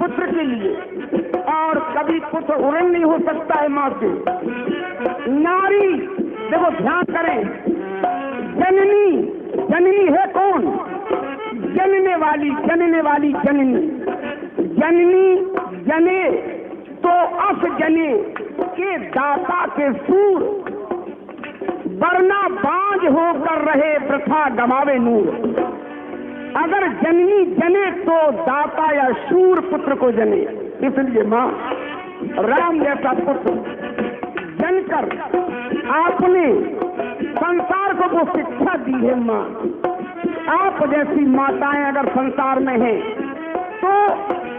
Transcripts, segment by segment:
पुत्र के लिए, और कभी पुत्र उड़न नहीं हो सकता है माँ से। नारी, देखो ध्यान करें, जननी, जननी है कौन? जनने वाली, जनने वाली जननी। जननी जने तो अस जने के दाता के सूर, वरना बांझ होकर रहे वृथा गमावे नूर। अगर जननी जने तो दाता या शूर पुत्र को जने। इसलिए माँ राम जैसा पुत्र जनकर आपने संसार को वो शिक्षा दी है। माँ, आप जैसी माताएं अगर संसार में हैं तो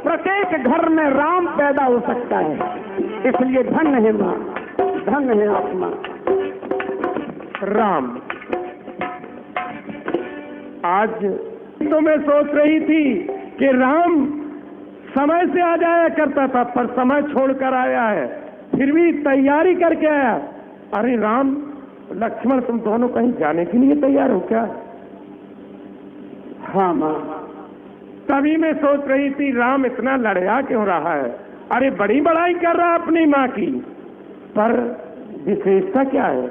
प्रत्येक घर में राम पैदा हो सकता है। इसलिए धन्य है माँ, धन्य है आप माँ। राम, आज तो मैं सोच रही थी कि राम समय से आ जाया करता था, पर समय छोड़कर आया है, फिर भी तैयारी करके आया। अरे राम, लक्ष्मण, तुम दोनों कहीं जाने के लिए तैयार हो क्या? हाँ माँ। तभी मैं सोच रही थी राम इतना लड़या क्यों रहा है? अरे बड़ी बड़ाई कर रहा अपनी माँ की, पर विशेषता क्या है?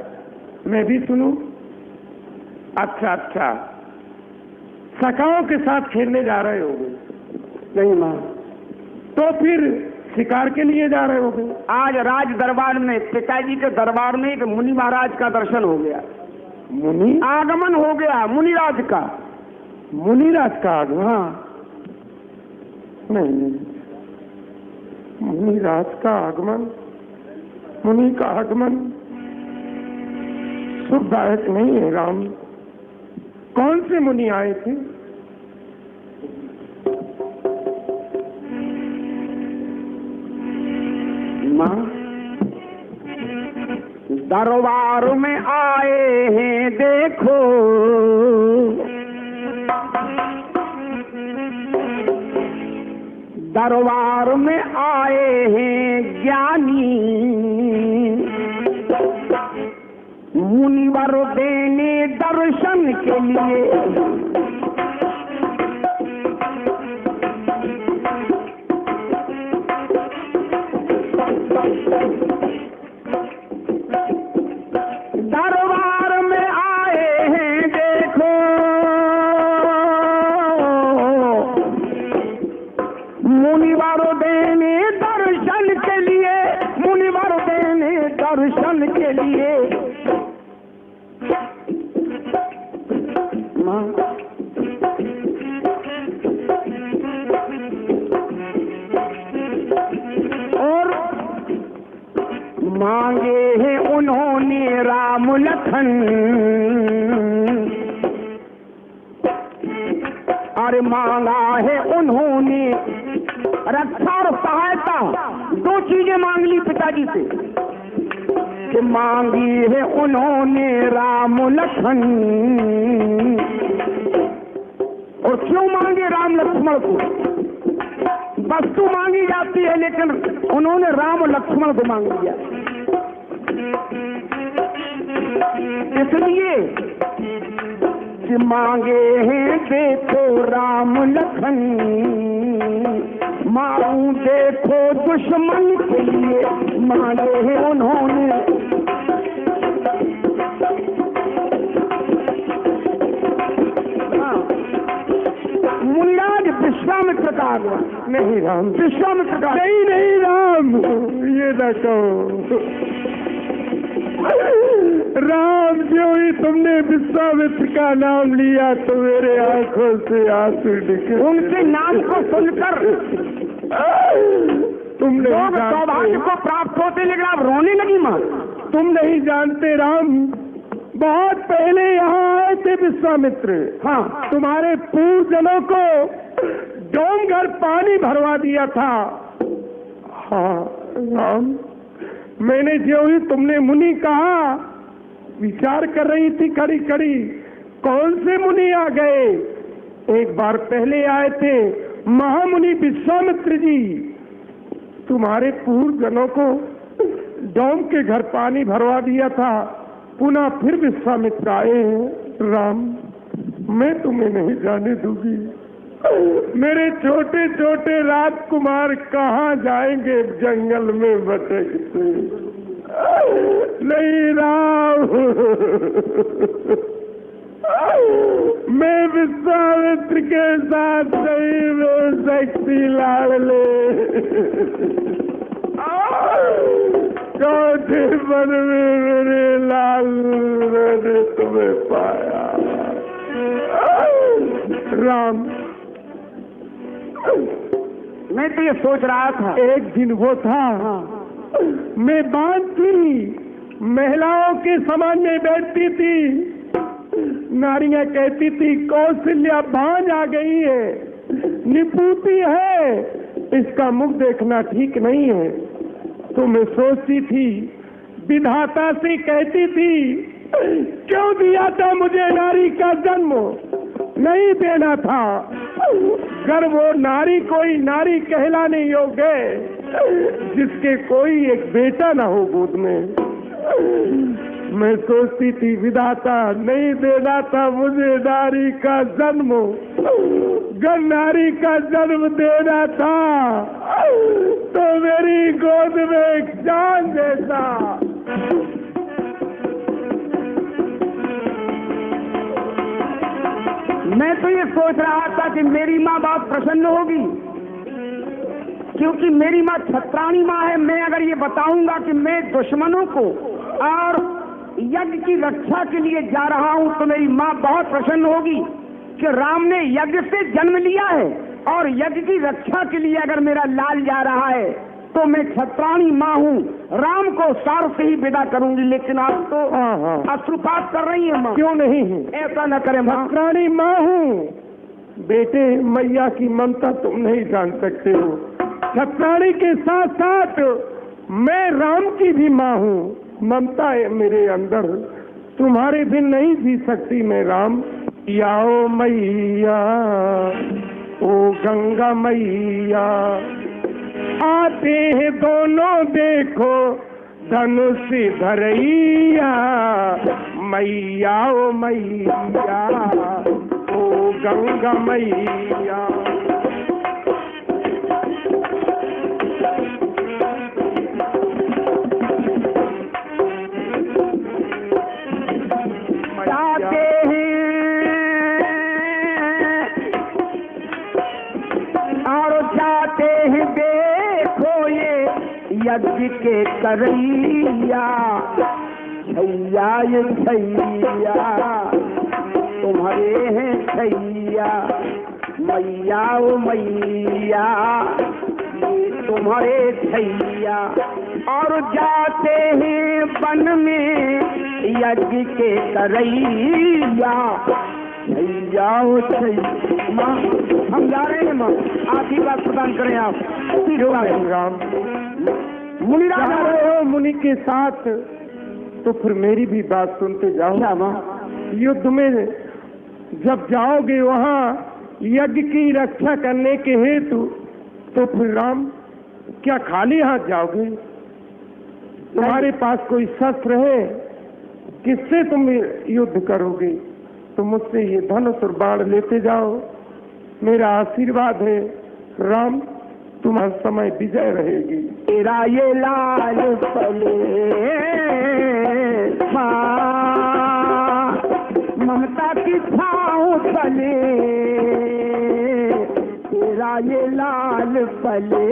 मैं भी सुनूं। अच्छा अच्छा, सखाओं के साथ खेलने जा रहे होगे? नहीं माँ। तो फिर शिकार के लिए जा रहे होगे? आज राज दरबार में, पिताजी के दरबार में एक मुनि महाराज का दर्शन हो गया। मुनि आगमन हो गया मुनिराज का। मुनिराज का आगमन? हाँ, नहीं, मुनिराज का आगमन, मुनि का आगमन सुखदायक नहीं है राम। कौन से मुनि आए थे? माँ, दरबार में आए हैं देखो, दरबार में आए हैं ज्ञानी, मुनिवर देने दर्शन के लिए। दरबार में आए हैं देखो, मुनिवर देने दर्शन के लिए, मुनिवर देने दर्शन के लिए। और मांगे हैं उन्होंने राम लखन, अरे मांगा है उन्होंने रक्षा और सहायता। दो चीजें मांग ली पिताजी से, कि मांगी है उन्होंने राम लखन। और क्यों मांगे राम लक्ष्मण को? वस्तु मांगी जाती है, लेकिन उन्होंने राम और लक्ष्मण को मांग लिया। इसलिए कि मांगे हैं देखो राम लखन, मारूं देखो दुश्मन के लिए, मांगे हैं उन्होंने। मुनिराज विश्वामित्र का आगमन। नहीं राम, विश्वामित्र का नहीं, नहीं राम, ये न कहो राम। जो ही तुमने विश्वामित्र का नाम लिया तो मेरे आंखों से आंसू निकले। उनके नाम को सुनकर तुम नहीं सौभाग्य को प्राप्त होते, लेकिन आप रोने लगी माँ। तुम नहीं जानते राम, बहुत पहले यहाँ आए थे विश्वामित्र। हाँ, तुम्हारे पूर्वजनों को डोमघर पानी भरवा दिया था। हाँ राम, मैंने जो ही तुमने मुनि कहा, विचार कर रही थी खड़ी खड़ी, कौन से मुनि आ गए। एक बार पहले आए थे महामुनि विश्वामित्र जी, तुम्हारे पूर्वजनों को डोम के घर पानी भरवा दिया था। पुनः फिर विश्वामित्र आए हैं राम, मैं तुम्हें नहीं जाने दूंगी। मेरे छोटे छोटे राजकुमार कहाँ जाएंगे जंगल में भटकते? नहीं राम, मैं विश्वामित्र के साथ नहीं रह सकती लाडले। चौथे वन में मेरे लाल ने तुम्हें पाया। राम, मैं तो ये सोच रहा था, एक दिन वो था, मैं बांझ थी, महिलाओं के समाज में बैठती थी, नारियां कहती थी कौशल्या बांझ आ गई है, निपुती है, इसका मुख देखना ठीक नहीं है। तो मैं सोचती थी, विधाता से कहती थी, क्यों दिया था मुझे नारी का जन्म? नहीं देना था। अगर वो नारी कोई नारी कहलाने योग्य है जिसके कोई एक बेटा ना हो गोद में। मैं सोचती थी विधाता नहीं देना था मुझे नारी का जन्म। अगर नारी का जन्म देना था तो मेरी गोद में एक जान देता। मैं तो ये सोच रहा था कि मेरी माँ बहुत प्रसन्न होगी, क्योंकि मेरी माँ छत्राणी माँ है। मैं अगर ये बताऊंगा कि मैं दुश्मनों को और यज्ञ की रक्षा के लिए जा रहा हूँ तो मेरी माँ बहुत प्रसन्न होगी कि राम ने यज्ञ से जन्म लिया है और यज्ञ की रक्षा के लिए अगर मेरा लाल जा रहा है तो मैं छत्राणी माँ हूँ, राम को सार से ही विदा करूंगी। लेकिन आप तो अश्रुपात कर रही है माँ। क्यों नहीं? ऐसा न करें माँ। छत्राणी माँ हूँ बेटे, मैया की ममता तुम नहीं जान सकते हो। छत्राणी के साथ साथ मैं राम की भी माँ हूँ, ममता है मेरे अंदर, तुम्हारे बिन नहीं जी सकती मैं राम। आओ मैया ओ गंगा मैया, आते हैं दोनों देखो धनुष धरैया। मैया ओ मैया ओ गंगा मैया। जाते हैं और जाते हैं देखो ये यज्ञ के करैया। छैया ये छैया तुम्हारे हैं छैया, मैया ओ मैया ये तुम्हारे छैया। और जाते हैं वन में यज्ञ के करैया। छैया ओ छैया माँ, हम जा रहे हैं माँ, आशीर्वाद प्रदान करें आप। राम, मुनि जा रहे हो मुनि के साथ तो फिर मेरी भी बात सुनते जाओ। क्या माँ? युद्ध में जब जाओगे वहाँ यज्ञ की रक्षा करने के हेतु तो फिर राम क्या खाली हाथ जाओगे? तुम्हारे पास कोई शस्त्र है? किससे तुम युद्ध करोगे? तो मुझसे ये धनुष और बाण लेते जाओ, मेरा आशीर्वाद है राम, तुम्हारा समय विजय रहेगी। तेरा ये लाल पले ममता की छाँव तले, तेरा ये लाल पले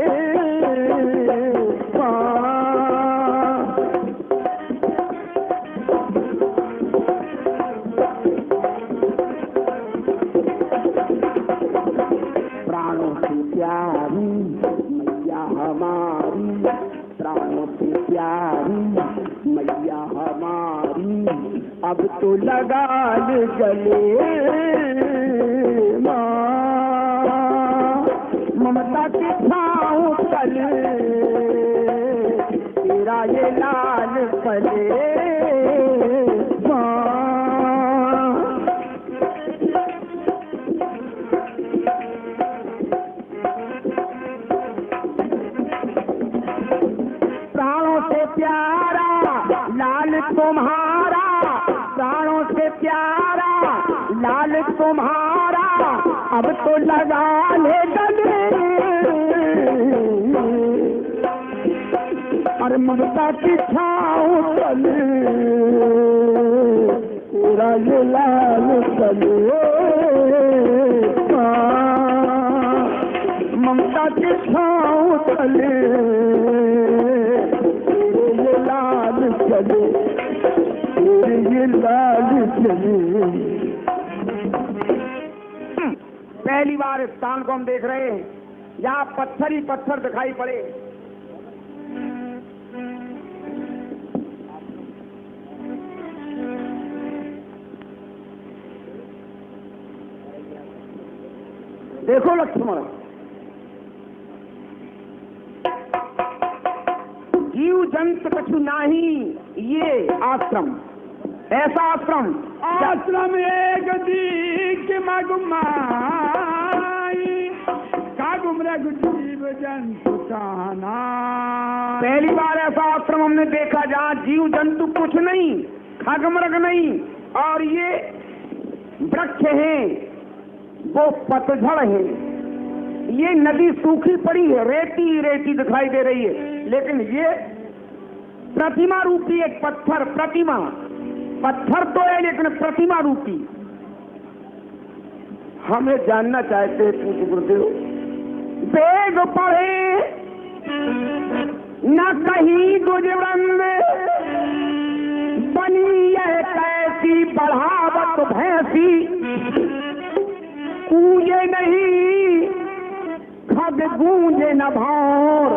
प्राणों से प्यारी मैया हमारी, प्राणों से प्यारी मैया हमारी, अब तो लगा ले गले माँ, ममता की छाँव तले तेरा ये लाल पले माँ। प्राणों से प्यारा लाल तुम्हारा, प्राणों से प्यारा लाल तुम्हारा, अब तो लगा ले गले, और ममता की छाँव तले पूरा ये लाल तले, ममता की छाँव तले ये लाल चले, ये लाल चले। पहली बार इस स्थान को हम देख रहे हैं, यहाँ पत्थर ही पत्थर दिखाई पड़े। देखो लक्ष्मण, जीव जंत कछु नाही ये आश्रम, ऐसा आश्रम, आश्रम एक दीक मगुमाई कागुम रघु जीव जंतु काना। पहली बार ऐसा आश्रम हमने देखा जहाँ जीव जंतु कुछ नहीं, खगमृग नहीं, और ये वृक्ष हैं वो पतझड़ है। ये नदी सूखी पड़ी है, रेती रेती दिखाई दे रही है, लेकिन ये प्रतिमा रूपी एक पत्थर, प्रतिमा पत्थर तो है लेकिन प्रतिमा रूपी। हमें जानना चाहते पूज्य गुरुदेव, वेद पढ़े न कहीं दुजवृंद, बनी यह कैसी बढ़ावत भैंसी, कूजे नहीं खग गूंजे न भौर,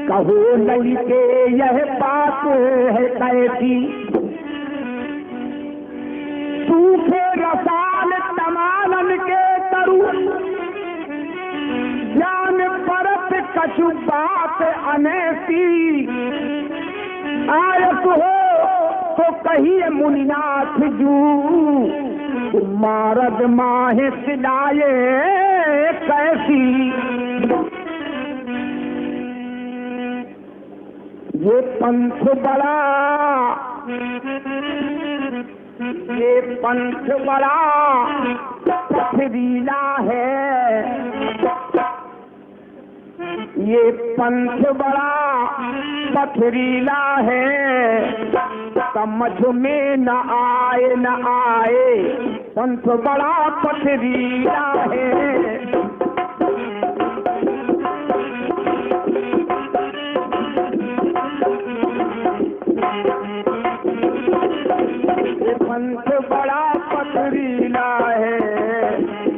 कहो नहीं के यह बात है कैसी, सूखे रसाल तमालन के तरु, जान परत कछु बात अनैसी, आयत हो तो कहिए मुनिनाथ जू, मारद माहे सिलाए कैसी। ये पंथ बड़ा, ये पंथ बड़ा पथरीला है, ये पंथ बड़ा पथरीला है, समझ में न आए न आए, पंथ बड़ा पथरीला है। पंथ बड़ा पथरीला है,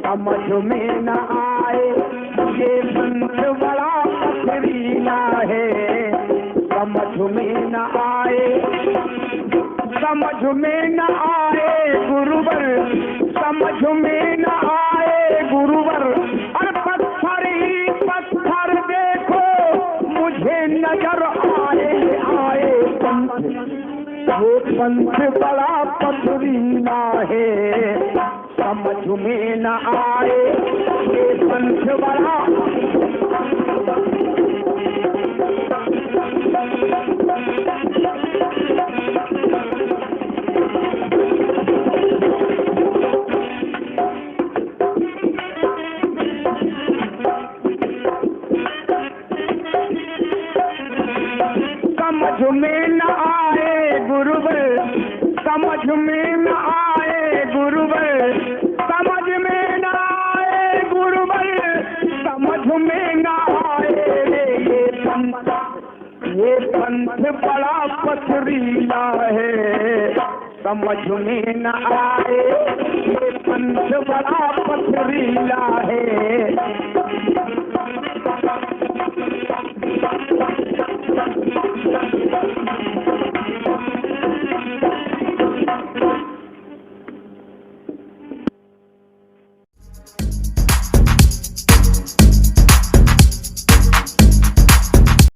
समझ में न आए, ये पंथ बड़ा पथरीला है, समझ में न आए, समझ में न आए गुरुवर, समझ में न आए गुरुवर, और पत्थर ही पत्थर देखो मुझे नजर आए आए पंथ, वो पंथ बड़ा पथरीला है, समझ में न आए, ये पंथ बड़ा समझ में न आए गुरुवर, समझ में न आए गुरुवर, समझ में न आए गुरुवर, समझ में न आए, ये पंथ बड़ा पथरीला है, समझ में न आए, ये पंथ बड़ा पथरीला है,